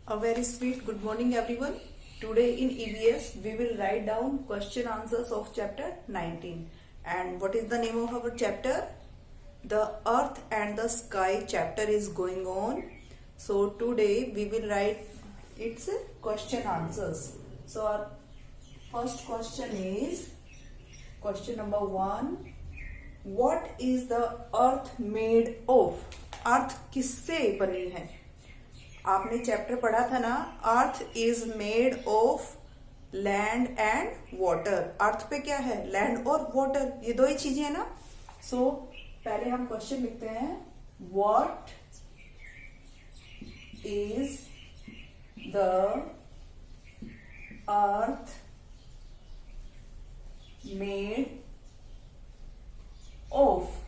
A very sweet good morning everyone. Today in EVS we will write down question answers of chapter 19. And what is the name of our chapter? The Earth and the Sky chapter is going on. So today we will write its question answers. So our first question is question number 1. What is the earth made of? अर्थ किससे बनी है? आपने chapter पढ़ा था ना, earth is made of land and water. Earth पे क्या है? लैंड और वाटर, ये दो ही चीजें है ना। सो पहले हम क्वेश्चन लिखते हैं, what is the earth made of?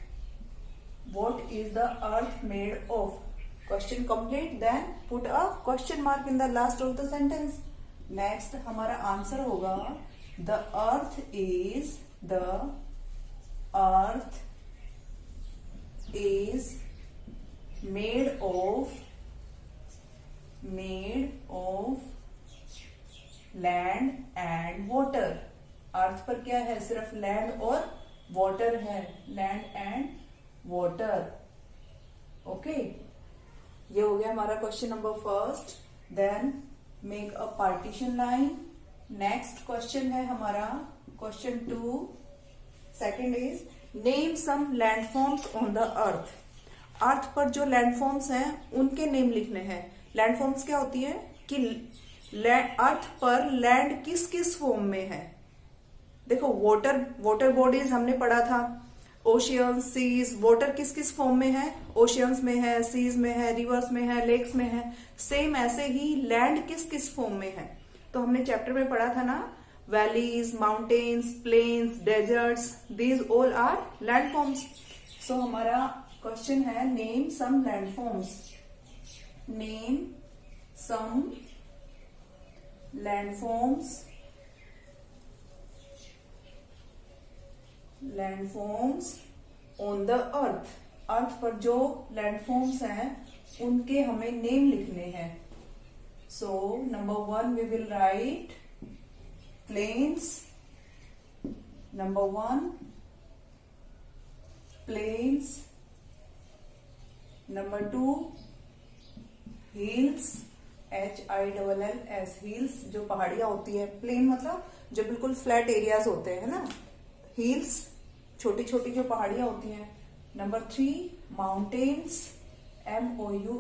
What is the earth made of? Question complete. Then put a question mark in the last of the sentence. Next हमारा आंसर होगा, the earth is made of land and water. अर्थ पर क्या है? सिर्फ land और water है, land and water. Okay, ये हो गया हमारा question number first. Then make a partition line. Next question है हमारा question 2। Second is name some landforms on the earth. Earth पर जो लैंडफॉर्म्स हैं उनके नेम लिखने हैं। लैंडफॉर्म्स क्या होती है कि अर्थ पर लैंड किस किस फॉर्म में है। देखो, वाटर बॉडीज हमने पढ़ा था, ओशियंस, सीज। वाटर किस किस फॉर्म में है? ओशियंस में है, सीज में है, रिवर्स में है, लेक्स में है। सेम ऐसे ही लैंड किस किस फॉर्म में है? तो हमने चैप्टर में पढ़ा था ना, valleys, mountains, plains, deserts, these all are landforms. So हमारा क्वेश्चन है, name some landforms. Name some landforms on the earth. Earth पर जो लैंडफॉर्म्स हैं उनके हमें नेम लिखने हैं। So number 1 we will write plains. Number 1 plains. Number 2 hills, HILLS, hills जो पहाड़ियां होती है। प्लेन मतलब जो बिल्कुल फ्लैट एरियाज होते हैं ना। हिल्स छोटी छोटी जो पहाड़ियां होती हैं। Number 3 mountains, MOUNTAINS,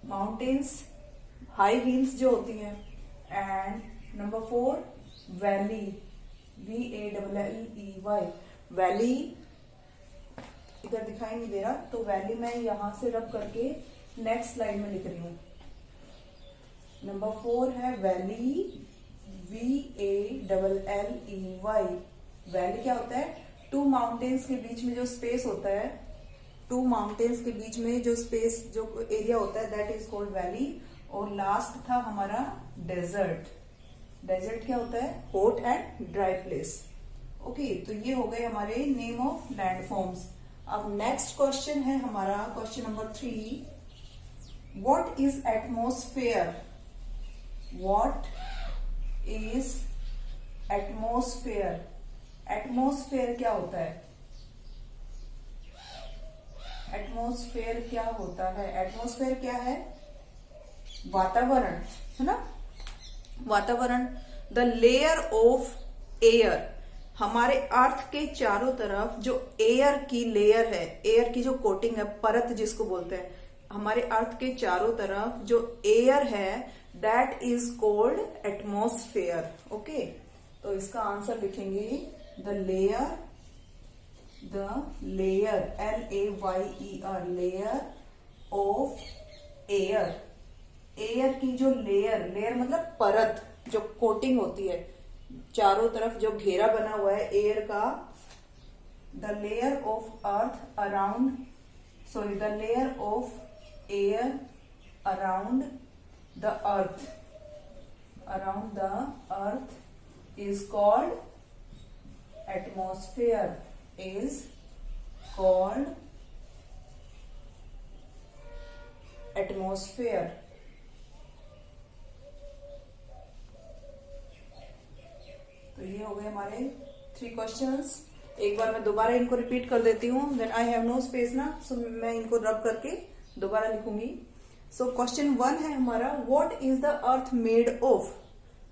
mountains, high heels जो होती हैं। And number 4 valley, VALLEY, valley इधर दिखाई नहीं दे रहा, तो वैली मैं यहां से रब करके नेक्स्ट लाइन में लिख रही हूं। नंबर 4 है वैली, VALLEY। वैली क्या होता है? टू माउंटेन्स के बीच में जो स्पेस होता है, टू माउंटेन्स के बीच में जो स्पेस, जो एरिया होता है, दैट इज कॉल्ड वैली। और लास्ट था हमारा डेजर्ट। डेजर्ट क्या होता है? Hot and dry place. Okay, तो ये हो गए हमारे नेम ऑफ लैंडफॉर्म्स। अब नेक्स्ट क्वेश्चन है हमारा question number 3। What is atmosphere? What is atmosphere? Atmosphere क्या होता है? एटमॉस्फेयर क्या होता है? एटमॉस्फेयर क्या है? वातावरण, है ना। वातावरण, द लेयर ऑफ एयर। हमारे अर्थ के चारों तरफ जो एयर की लेयर है, एयर की जो कोटिंग है, परत जिसको बोलते हैं, हमारे अर्थ के चारों तरफ जो एयर है, that is called atmosphere. Okay, तो इसका आंसर लिखेंगे, the layer LAYER, layer of air. Air की जो लेयर मतलब परत, जो कोटिंग होती है, चारों तरफ जो घेरा बना हुआ है एयर का, the layer of earth around, the layer of air around the earth is called atmosphere, atmosphere. तो ये हो गए हमारे 3 क्वेश्चंस। एक बार मैं दोबारा इनको रिपीट कर देती हूँ। Then I have no space ना, सो मैं इनको रब करके दोबारा लिखूंगी। सो क्वेश्चन 1 है हमारा, what is the earth made of.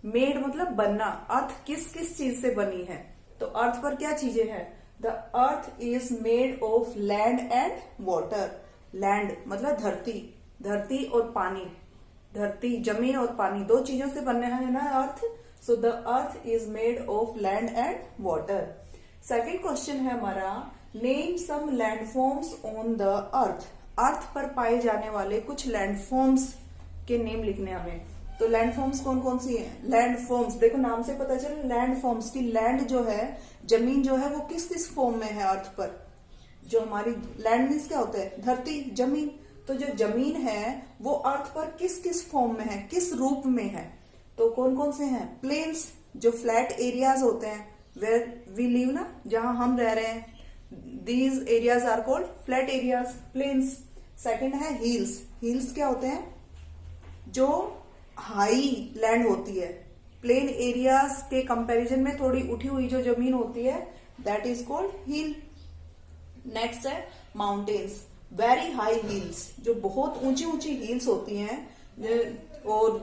Made मतलब बनना, अर्थ किस किस चीज से बनी है। तो अर्थ पर क्या चीजें हैं, the earth is made of land and water. Land मतलब धरती, धरती और पानी, धरती जमीन और पानी 2 चीजों से बनने है ना earth. So the earth is made of land and water. Second question है हमारा, name some landforms on the earth. Earth पर पाए जाने वाले कुछ लैंडफॉर्म्स के नेम लिखने हमें। तो लैंडफॉर्म्स कौन कौन सी हैं। लैंडफॉर्म्स देखो नाम से पता चले, लैंडफॉर्म्स की लैंड जो है, जमीन जो है वो किस किस फॉर्म में है अर्थ पर। जो हमारी लैंड मीन्स क्या होता है, धरती जमीन। तो जो जमीन है वो अर्थ पर किस किस फॉर्म में है, किस रूप में है। तो कौन कौन से हैं, प्लेन्स जो फ्लैट एरियाज होते हैं, वेयर वी लिव ना, जहां हम रह रहे हैं, these areas are called flat areas, plains. Second है हिल्स। हिल्स क्या होते हैं, जो हाई लैंड होती है, प्लेन एरियाज के कंपैरिजन में थोड़ी उठी हुई जो जमीन होती है, that is called hill. Next है माउंटेन्स, वेरी हाई हिल्स, जो बहुत ऊंची ऊंची हिल्स होती हैं और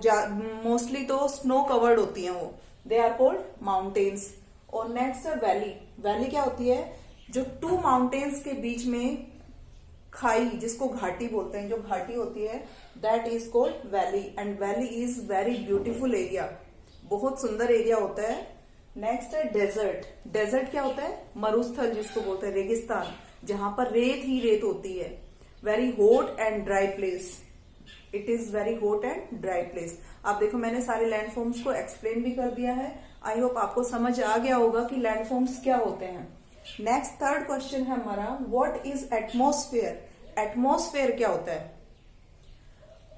मोस्टली तो स्नो कवर्ड होती हैं वो, दे आर कॉल्ड माउंटेन्स। और नेक्स्ट है वैली। वैली क्या होती है, जो 2 माउंटेन्स के बीच में खाई, जिसको घाटी बोलते हैं, जो घाटी होती है, that is called valley. And valley is very beautiful area, बहुत सुंदर एरिया होता है। नेक्स्ट है डेजर्ट। डेजर्ट क्या होता है, मरुस्थल जिसको बोलते हैं, रेगिस्तान, जहां पर रेत ही रेत होती है। Very hot and dry place, it is very hot and dry place. आप देखो मैंने सारे लैंडफॉर्म्स को एक्सप्लेन भी कर दिया है। आई होप आपको समझ आ गया होगा कि लैंडफॉर्म्स क्या होते हैं। नेक्स्ट थर्ड क्वेश्चन है हमारा, व्हाट इज एटमॉस्फेयर। एटमॉस्फेयर क्या होता है,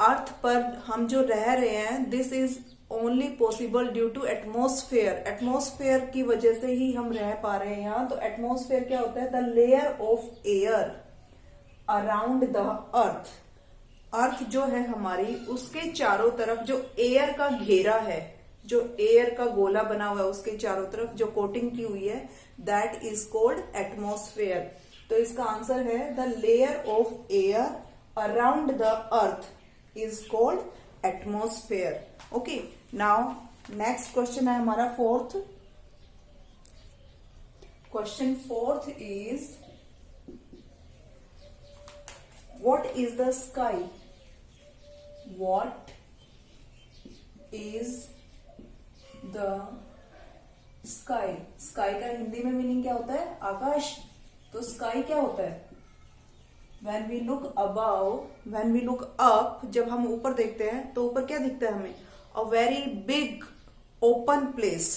अर्थ पर हम जो रह रहे हैं, this is only possible due to atmosphere. Atmosphere की वजह से ही हम रह पा रहे हैं यहाँ। तो एटमॉस्फेयर क्या होता है, the layer of air around the earth. Earth जो है हमारी, उसके चारों तरफ जो एयर का घेरा है, जो एयर का गोला बना हुआ है उसके चारों तरफ जो कोटिंग की हुई है, दैट इज कॉल्ड एटमॉस्फेयर। तो इसका आंसर है the layer of air around the earth is called atmosphere. Okay, now next question है हमारा fourth. Question fourth is, what is the sky. What is the sky. Sky का हिंदी में meaning क्या होता है, आकाश। तो स्काई क्या होता है, When we look above, when we look up, जब हम ऊपर देखते हैं तो ऊपर क्या दिखता है हमें, a very big open place,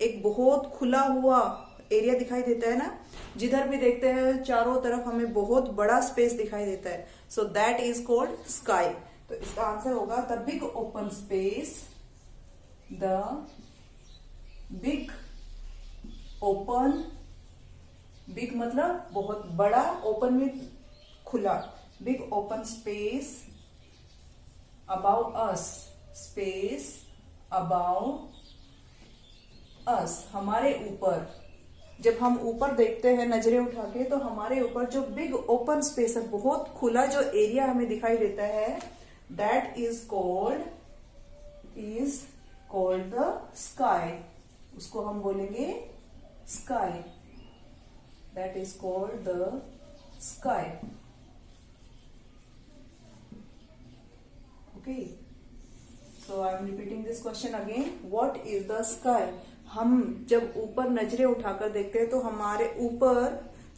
एक बहुत खुला हुआ एरिया दिखाई देता है ना। जिधर भी देखते हैं चारों तरफ हमें बहुत बड़ा स्पेस दिखाई देता है। So that is called sky. तो इसका आंसर होगा the big open space, the big open, big मतलब बहुत बड़ा, ओपन में खुला, big open space about us, space about us, हमारे ऊपर। जब हम ऊपर देखते हैं नजरें उठा के, तो हमारे ऊपर जो बिग ओपन स्पेस है, बहुत खुला जो एरिया हमें दिखाई देता है, that is called the sky. उसको हम बोलेंगे sky, that is called the sky. Okay, so I am repeating this question again. What is the sky? हम जब ऊपर नजरें उठाकर देखते हैं तो हमारे ऊपर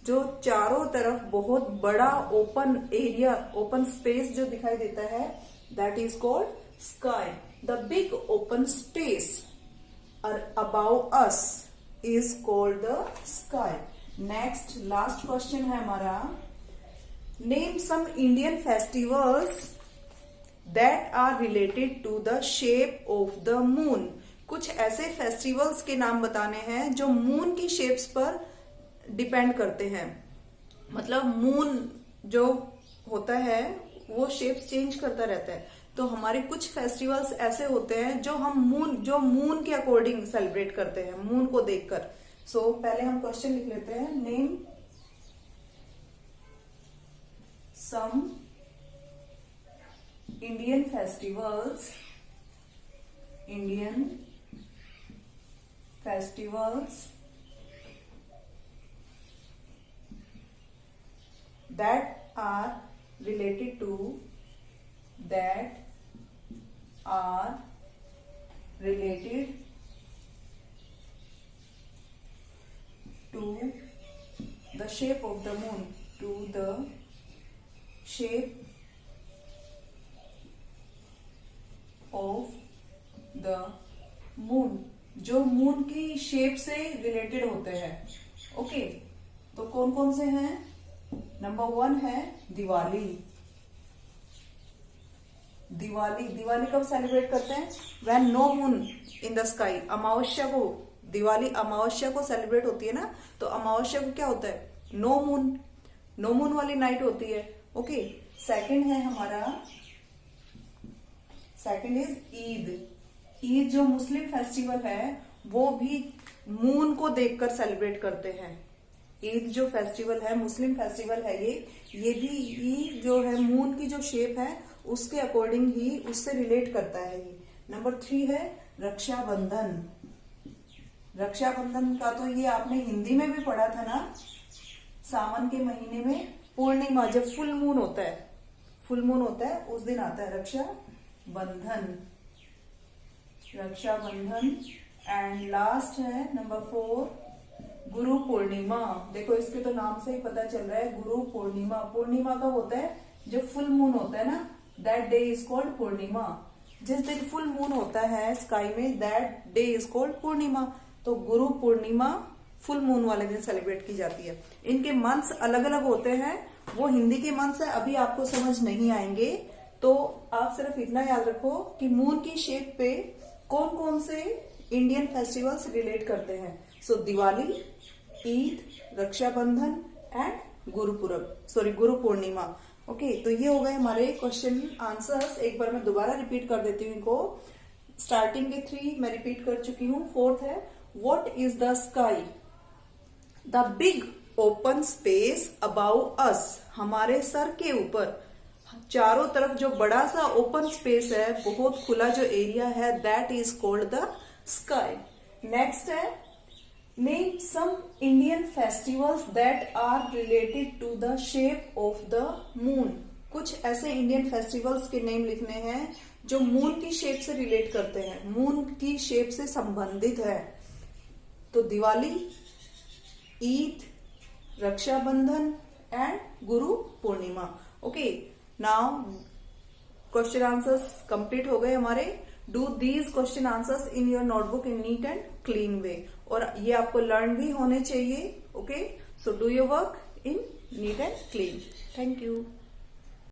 जो चारों तरफ बहुत बड़ा ओपन एरिया, ओपन स्पेस जो दिखाई देता है, that is called sky. The big open space above us is called the sky. Next last question है हमारा, name some Indian festivals that are related to the shape of the moon. कुछ ऐसे festivals के नाम बताने हैं जो moon की शेप्स पर डिपेंड करते हैं। मतलब मून जो होता है वो शेप्स चेंज करता रहता है। तो हमारे कुछ फेस्टिवल्स ऐसे होते हैं जो हम मून के अकॉर्डिंग सेलिब्रेट करते हैं, मून को देखकर। सो पहले हम क्वेश्चन लिख लेते हैं, name some Indian festivals that are related to the shape of the moon, जो मून की शेप से रिलेटेड होते हैं। ओके, तो कौन कौन से हैं? नंबर 1 है दिवाली। दिवाली कब सेलिब्रेट करते हैं? When no moon in the sky. Amavasya को, दिवाली अमावस्या को सेलिब्रेट होती है ना, तो अमावस्या को क्या होता है? नो मून वाली नाइट होती है। ओके, सेकंड है हमारा, सेकंड इज ईद। ईद जो मुस्लिम फेस्टिवल है वो भी मून को देखकर सेलिब्रेट करते हैं। ईद जो फेस्टिवल है, मुस्लिम फेस्टिवल है ये भी जो है मून की जो शेप है उसके अकॉर्डिंग ही उससे रिलेट करता है ये। नंबर 3 है रक्षाबंधन। रक्षाबंधन का तो ये आपने हिंदी में भी पढ़ा था ना, सावन के महीने में पूर्णिमा, जब फुल मून होता है उस दिन आता है रक्षाबंधन। एंड लास्ट है नंबर 4 गुरु पूर्णिमा। देखो इसके तो नाम से ही पता चल रहा है, गुरु पूर्णिमा। पूर्णिमा कब होता है? जब फुल मून होता है ना, दैट डे इज कॉल्ड पूर्णिमा। जिस दिन फुल मून होता है स्काई में, दैट डे इज कॉल्ड पूर्णिमा। तो गुरु पूर्णिमा फुल मून वाले दिन सेलिब्रेट की जाती है। इनके मंथ्स अलग अलग होते हैं, वो हिंदी के मंथ्स है, अभी आपको समझ नहीं आएंगे। तो आप सिर्फ इतना याद रखो कि मून की शेप पे कौन कौन से इंडियन फेस्टिवल्स रिलेट करते हैं। सो दिवाली, ईद, रक्षाबंधन एंड गुरु पूर्णिमा। ओके, तो ये हो गए हमारे क्वेश्चन आंसर्स। एक बार मैं दोबारा रिपीट कर देती हूँ इनको। स्टार्टिंग के 3 मैं रिपीट कर चुकी हूँ। 4th है what is the sky? The big open space about us. हमारे सर के ऊपर चारों तरफ जो बड़ा सा ओपन स्पेस है, बहुत खुला जो एरिया है, that is called the sky. Next है name some Indian festivals that are related to the shape of the moon. कुछ ऐसे इंडियन फेस्टिवल्स के नेम लिखने हैं जो मून की शेप से रिलेट करते हैं, मून की शेप से संबंधित है। तो Diwali, Eid, Raksha Bandhan and Guru Purnima. Okay, now question answers complete हो गए हमारे। Do these question answers in your notebook in neat and clean way, और ये आपको लर्न भी होने चाहिए। Okay, so do your work in neat and clean. Thank you.